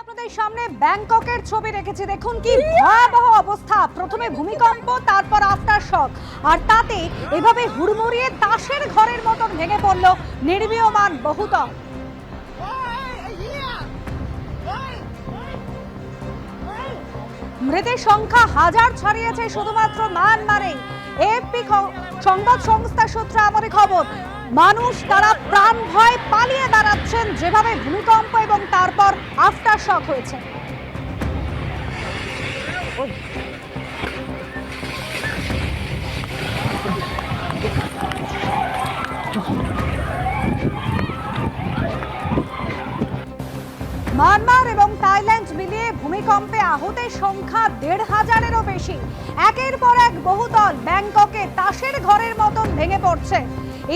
আপনাদের সামনে ব্যাংককের ছবি রেখেছি। দেখুন কি ভয়াবহ অবস্থা। প্রথমে ভূমিকম্প, তারপর আফটার শক, আর তাতে এভাবে হুড়মুড়িয়ে তাসের ঘরের মতন ভেঙে পড়ল নির্মীয়মান বহুতল। মৃতের সংখ্যা হাজার ছাড়িয়েছে শুধুমাত্র মায়ানমারে। এএফপি সংবাদ সংস্থা সূত্রে আমাদের খবর, মানুষ তারা প্রাণ ভয় পালিয়ে দাঁড়াচ্ছেন যেভাবে ভূমিকম্প এবং তারপর আফটার শক হয়েছে। মায়ানমার এবং থাইল্যান্ড মিলিয়ে ভূমিকম্পে আহতের সংখ্যা ১৫০০-এরও বেশি। একের পর এক বহুতল ব্যাংককে তাসের ঘরের মতন ভেঙে পড়ছে।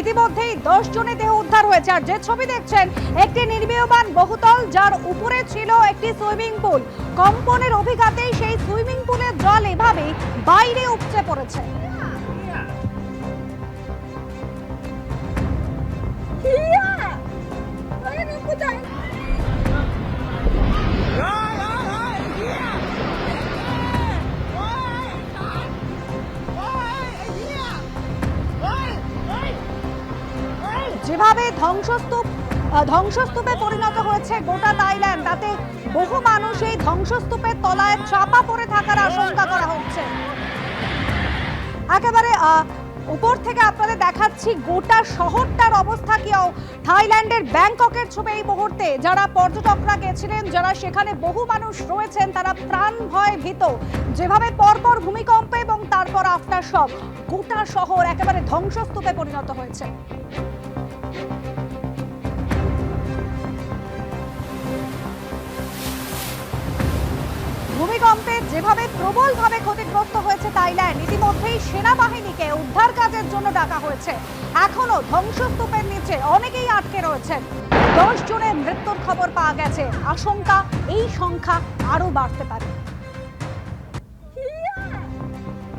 ইতিমধ্যেই ১০ জনের দেহ উদ্ধার হয়েছে। আর যে ছবি দেখছেন, একটি নির্মীয়মান বহুতল যার উপরে ছিল একটি সুইমিং পুল। কম্পনের অভিঘাতেই সেই সুইমিং পুলের জল এভাবেই বাইরে উপচে পড়েছে। যেভাবে ধ্বংসস্তূপে পরিণত হয়েছে গোটা থাইল্যান্ড, তাতে বহু মানুষ এই ধ্বংসস্তূপের তলায় চাপা পড়ে থাকার আশঙ্কা করা হচ্ছে। একেবারে উপর থেকে আপনাদের দেখাচ্ছি গোটা শহরটার অবস্থা কি। থাইল্যান্ডের ব্যাংককের ছবি এই মুহূর্তে। যারা পর্যটকরা গেছিলেন, যারা সেখানে বহু মানুষ রয়েছেন, তারা প্রাণ ভয় ভীত। যেভাবে পরপর ভূমিকম্প এবং তারপর আফটার শক, গোটা শহর একেবারে ধ্বংসস্তূপে পরিণত হয়েছে। ভূমিকম্পে যেভাবে প্রবলভাবে ক্ষতিগ্রস্ত হয়েছে থাইল্যান্ড, ইতিমধ্যেই সেনাবাহিনীকে উদ্ধার কাজের জন্য ডাকা হয়েছে। এখনো ধ্বংসস্তূপের নিচে অনেকেই আটকে রয়েছেন। ১০ জনের মৃত্যুর খবর পাওয়া গেছে। আশঙ্কা এই সংখ্যা আরো বাড়তে পারে।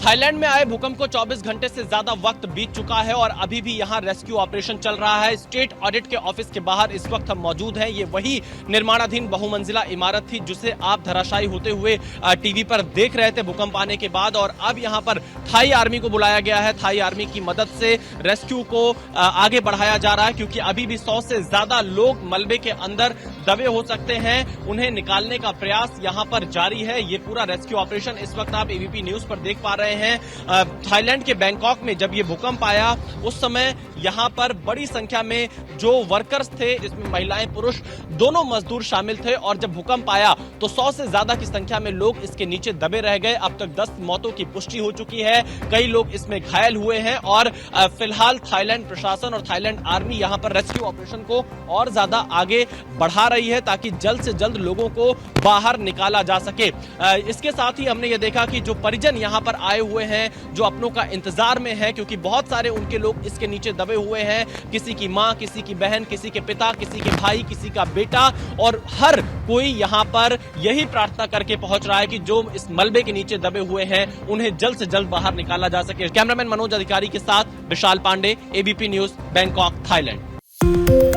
थाईलैंड में आए भूकंप को 24 घंटे से ज्यादा वक्त बीत चुका है और अभी भी यहां रेस्क्यू ऑपरेशन चल रहा है। स्टेट ऑडिट के ऑफिस के बाहर इस वक्त हम मौजूद हैं। ये वही निर्माणाधीन बहुमंजिला इमारत थी जिसे आप धराशायी होते हुए टीवी पर देख रहे थे भूकंप आने के बाद। और अब यहां पर थाई आर्मी को बुलाया गया है। थाई आर्मी की मदद से रेस्क्यू को आगे बढ़ाया जा रहा है, क्योंकि अभी भी 100 से ज्यादा लोग मलबे के अंदर दबे हो सकते हैं। उन्हें निकालने का प्रयास यहां पर जारी है। ये पूरा रेस्क्यू ऑपरेशन इस वक्त आप एबीपी न्यूज पर देख पा रहे हैं। थाईलैंड के बैंकॉक में जब ये भूकंप आया उस समय यहां पर बड़ी संख्या में जो वर्कर्स थे, जिसमें महिलाएं पुरुष दोनों मजदूर शामिल थे, और जब भूकंप आया तो 100 से ज्यादा की संख्या में लोग इसके नीचे दबे रह गए। अब तक 10 मौतों की पुष्टि हो चुकी है, कई लोग इसमें घायल हुए हैं। और फिलहाल थाईलैंड प्रशासन और थाईलैंड आर्मी यहां पर रेस्क्यू ऑपरेशन को और ज्यादा आगे बढ़ा रही है ताकि जल्द से जल्द लोगों को बाहर निकाला जा सके। इसके साथ ही हमने ये देखा कि जो परिजन यहां पर आए हुए हैं, जो अपनों का इंतजार में है, क्योंकि बहुत सारे उनके लोग इसके नीचे दबे हुए हैं। किसी की मां, किसी की बहन, किसी के पिता, किसी के भाई, किसी का बेटा, और हर कोई यहां पर यही प्रार्थना करके पहुंच रहा है कि जो इस मलबे के नीचे दबे हुए हैं उन्हें जल्द से जल्द बाहर निकाला जा सके। कैमरामैन मनोज अधिकारी के साथ Vishal Pandey, ABP news, Bangkok, Thailand.